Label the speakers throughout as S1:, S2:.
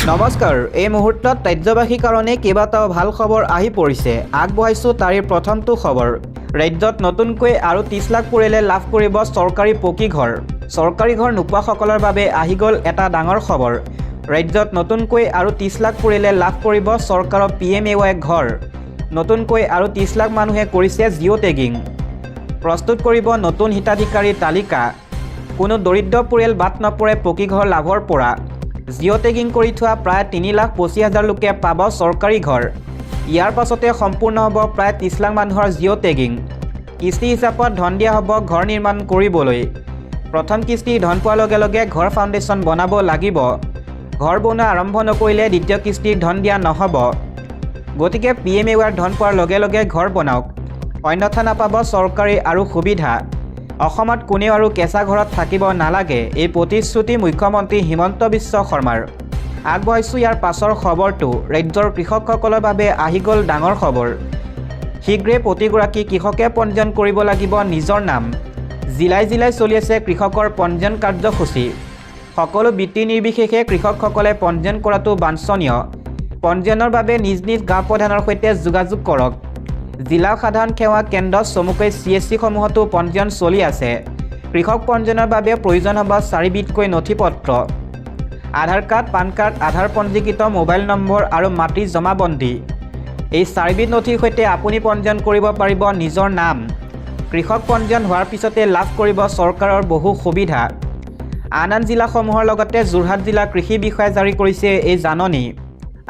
S1: নমস্কাৰ এই মুহূৰ্তত ৰাজ্যবাসীৰ কাৰণে কেইবাটাও ভাল খবৰ আহি পৰিছে আগবঢ়াইছো তাৰে প্ৰথমটো খবৰ ৰাজ্যত নতুনকৈ আৰু 30 লাখ পৰিয়ালে লাভ কৰিব চৰকাৰী পকী ঘৰ নোপোৱাসকলৰ বাবে আহি গ'ল এটা ডাঙৰ খবৰ ৰাজ্যত নতুনকৈ আৰু 30 লাখ পৰিয়ালে লাভ কৰিব চৰকাৰৰ PMAY ঘৰ নতুনকৈ আৰু 30 লাখ মানুহে কৰিছে জিঅ' টেগিং প্ৰস্তুত কৰিব নতুন হিতাধিকাৰীৰ তালিকা কোনো দৰিদ্ৰ পৰিয়াল বাদ নপৰে পকী ঘৰ লাভৰ পৰা জিঅ' টেগিং কৰি থোৱা প্ৰায় 3,25,000 লোকে পাব চৰকাৰী ঘৰ ইয়াৰ পাছতে সম্পূৰ্ণ হ'ব প্ৰায় 30 লাখ মানুহৰ জিঅ' টেগিং কিস্তি হিচাপত ধন দিয়া হ'ব ঘৰ নিৰ্মাণ কৰিবলৈ প্ৰথম কিস্তি ধন পোৱাৰ লগে লগে ঘৰ ফাউণ্ডেশ্যন বনাব লাগিব ঘৰ বনোৱা আৰম্ভ নকৰিলে দ্বিতীয় কিস্তিৰ ধন দিয়া নহ'ব গতিকে PMAYৰ ধন পোৱাৰ লগে লগে ঘৰ বনাওক অন্যথা নাপাব চৰকাৰী আৰু সুবিধা অসমত কোনেও আৰু কেঁচা ঘৰত থাকিব নালাগে এই প্ৰতিশ্ৰুতি মুখ্যমন্ত্ৰী হিমন্ত বিশ্ব শৰ্মাৰ আগবঢ়াইছো ইয়াৰ পাছৰ খবৰটো ৰাজ্যৰ কৃষকসকলৰ বাবে আহি গ'ল ডাঙৰ খবৰ শীঘ্ৰে প্ৰতিগৰাকী কৃষকে পঞ্জীয়ন কৰিব লাগিব নিজৰ নাম জিলাই জিলাই চলি আছে কৃষকৰ পঞ্জীয়ন কাৰ্যসূচী সকলো বৃত্তি নিৰ্বিশেষে কৃষকসকলে পঞ্জীয়ন কৰাটো বাঞ্ছনীয় পঞ্জীয়নৰ বাবে নিজ নিজ গাঁও প্ৰধানৰ সৈতে যোগাযোগ কৰক জিলা সাধাৰণ সেৱা কেন্দ্ৰত চমুকৈ CSC সমূহতো পঞ্জীয়ন চলি আছে কৃষক পঞ্জীয়নৰ বাবে প্ৰয়োজন হ'ব 4 বিধকৈ নথিপত্ৰ আধাৰ কাৰ্ড পান কাৰ্ড আধাৰ পঞ্জীকৃত মোবাইল নম্বৰ আৰু মাটিৰ জমাবন্দী এই 4 বিধ নথিৰ সৈতে আপুনি পঞ্জীয়ন কৰিব পাৰিব নিজৰ নাম কৃষক পঞ্জীয়ন হোৱাৰ পিছতে লাভ কৰিব চৰকাৰৰ বহু সুবিধা আন জিলাসমূহৰ লগতে যোৰহাট জিলা কৃষি বিষয়াই জাৰি কৰিছে এই জাননী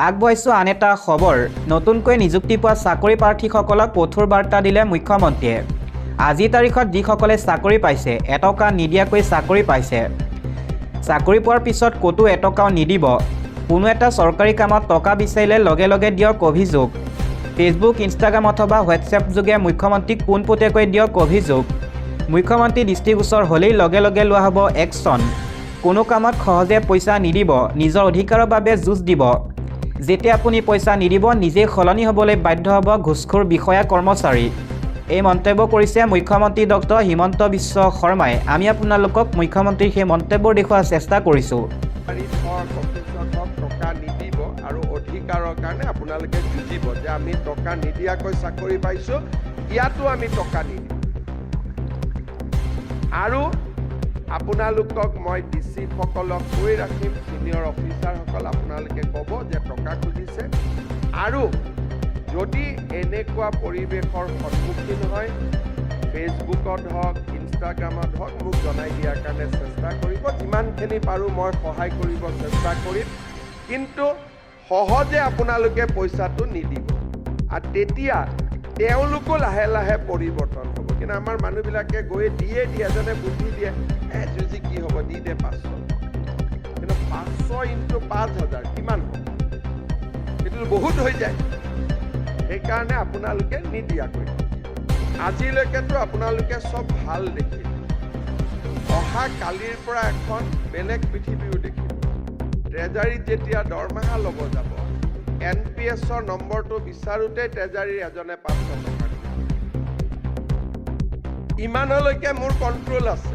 S1: আগবঢ়াইছো আন এটা খবৰ নতুনকৈ নিযুক্তি পোৱা চাকৰি প্ৰাৰ্থীসকলক কঠোৰ বাৰ্তা দিলে মুখ্যমন্ত্ৰীয়ে আজি তাৰিখত যিসকলে চাকৰি পাইছে এটকা নিদিয়াকৈ চাকৰি পাইছে চাকৰি পোৱাৰ পিছত ক'তো এটকাও নিদিব কোনো এটা চৰকাৰী কামত টকা বিচাৰিলে লগে লগে দিয়ক অভিযোগ ফেচবুক ইনষ্টাগ্ৰাম অথবা হোৱাটছএপ যোগে মুখ্যমন্ত্ৰীক পোনপটীয়াকৈ দিয়ক অভিযোগ মুখ্যমন্ত্ৰী দৃষ্টিগোচৰ হ'লেই লগে লগে লোৱা হ'ব একশ্যন কোনো কামত সহজে পইচা নিদিব নিজৰ অধিকাৰৰ বাবে যুঁজ দিব যেতিয়া আপুনি পইচা নিদিব নিজে সলনি হ'বলৈ বাধ্য হ'ব ঘুষখোৰ বিষয়া কৰ্মচাৰী এই মন্তব্য কৰিছে মুখ্যমন্ত্ৰী ডক্টৰ হিমন্ত বিশ্ব শৰ্মাই আমি আপোনালোকক মুখ্যমন্ত্ৰীৰ সেই মন্তব্য দেখুওৱাৰ চেষ্টা কৰিছোঁ
S2: টকা নিদিব আৰু অধিকাৰৰ কাৰণে আপোনালোকে যুঁজিব যে আমি টকা নিদিয়াকৈ চাকৰি পাইছোঁ ইয়াতো আমি টকা নিদিম আৰু আপোনালোকক মই DC সকলক কৈ ৰাখিম সিনিয়ৰ অফিচাৰসকল আপোনালোকে ক'ব যে টকা খুজিছে আৰু যদি এনেকুৱা পৰিৱেশৰ সন্মুখীন হয় ফেচবুকত হওক ইনষ্টাগ্ৰামত হওক মোক জনাই দিয়াৰ কাৰণে চেষ্টা কৰিব যিমানখিনি পাৰোঁ মই সহায় কৰিব চেষ্টা কৰিম কিন্তু সহজে আপোনালোকে পইচাটো নিদিব আৰু তেতিয়া তেওঁলোকো লাহে লাহে পৰিৱৰ্তন হ'ব কিন্তু আমাৰ মানুহবিলাকে গৈ দিয়ে এজনে বুদ্ধি দিয়ে যুঁজি কি হ'ব দি দে 500 কিন্তু 500 ইনটু 5,000 কিমান হ'ব সেইটো বহুত হৈ যায় সেইকাৰণে আপোনালোকে নিদিয়াকৈ আজিলৈকেতো আপোনালোকে চব ভাল দেখিল অহা কালিৰ পৰা এখন বেলেগ পৃথিৱীও দেখিব ট্ৰেজাৰীত যেতিয়া দৰমহা ল'ব যাব NPSৰ নম্বৰটো বিচাৰোঁতে ট্ৰেজাৰীৰ এজনে 500 টকা ইমানলৈকে মোৰ কণ্ট্ৰল আছে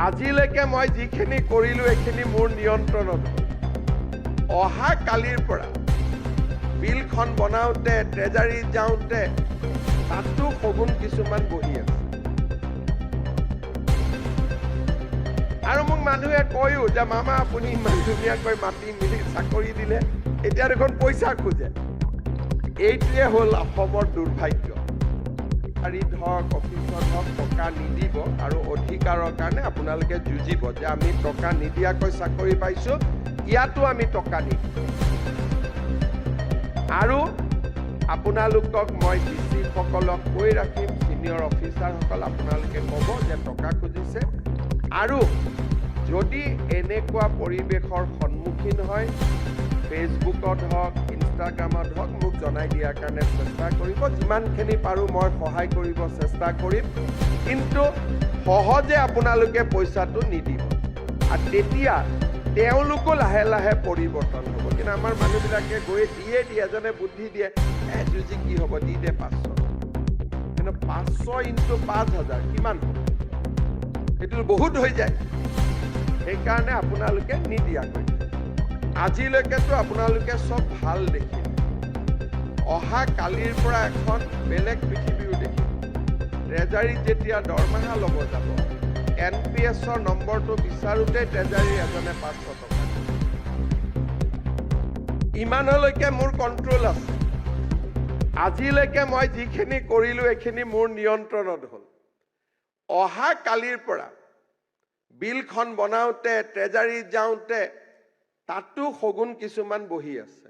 S2: আজিলৈকে মই যিখিনি কৰিলোঁ এইখিনি মোৰ নিয়ন্ত্ৰণত অহা কালিৰ পৰা বিলখন বনাওঁতে ট্ৰেজাৰীত যাওঁতে তাতো সগুণ কিছুমান বহি আছে আৰু মোক মানুহে কয়ো যে মামা আপুনি ইমান ধুনীয়াকৈ মাতি মিলি চাকৰি দিলে এতিয়া দেখোন পইচা খোজে এইটোৱে হ'ল অসমৰ দুৰ্ভাগ্য হওক অফিচত হওক টকা নিদিব আৰু অধিকাৰৰ কাৰণে আপোনালোকে যুঁজিব যে আমি টকা নিদিয়াকৈ চাকৰি পাইছোঁ ইয়াতো আমি টকা নিদিম আৰু আপোনালোকক মই DC সকলক কৈ ৰাখিম সিনিয়ৰ অফিচাৰসকল আপোনালোকে ক'ব যে টকা খুজিছে আৰু যদি এনেকুৱা পৰিৱেশৰ সন্মুখীন হয় ফেচবুকত হওক ইনষ্টাগ্ৰামত হওক মোক জনাই দিয়াৰ কাৰণে চেষ্টা কৰিব যিমানখিনি পাৰোঁ মই সহায় কৰিব চেষ্টা কৰিম কিন্তু সহজে আপোনালোকে পইচাটো নিদিব আৰু তেতিয়া তেওঁলোকো লাহে লাহে পৰিৱৰ্তন হ'ব কিন্তু আমাৰ মানুহবিলাকে গৈ দিয়ে এজনে বুদ্ধি দিয়ে যুঁজি কি হ'ব দি দে 500 কিন্তু 500 ইনটু 5,000 কিমান হ'ব সেইটো বহুত হৈ যায় সেইকাৰণে আপোনালোকে নিদিয়াকৈ আজিলৈকেতো আপোনালোকে চব ভাল দেখিলে অহা কালিৰ পৰা এখন বেলেগ পৃথিৱীও দেখিব ট্ৰেজাৰীত যেতিয়া দৰমহা ল'ব যাব NPSৰ নম্বৰটো বিচাৰোঁতে ট্ৰেজাৰী এজনে 500 টকা ইমানলৈকে মোৰ কণ্ট্ৰল আছে আজিলৈকে মই যিখিনি কৰিলোঁ এইখিনি মোৰ নিয়ন্ত্ৰণত হ'ল অহা কালিৰ পৰা বিলখন বনাওঁতে ট্ৰেজাৰীত যাওঁতে তাতো সগুন কিছুমান বহি আছে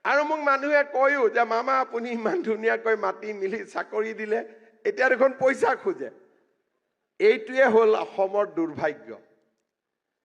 S2: আৰু মোক মানুহে কয়ও যে মামা আপুনি ইমান ধুনীয়াকৈ মাতি মিলি চাকৰি দিলে এতিয়া দেখোন পইচা খোজে এইটোৱে হ'ল অসমৰ দুৰ্ভাগ্য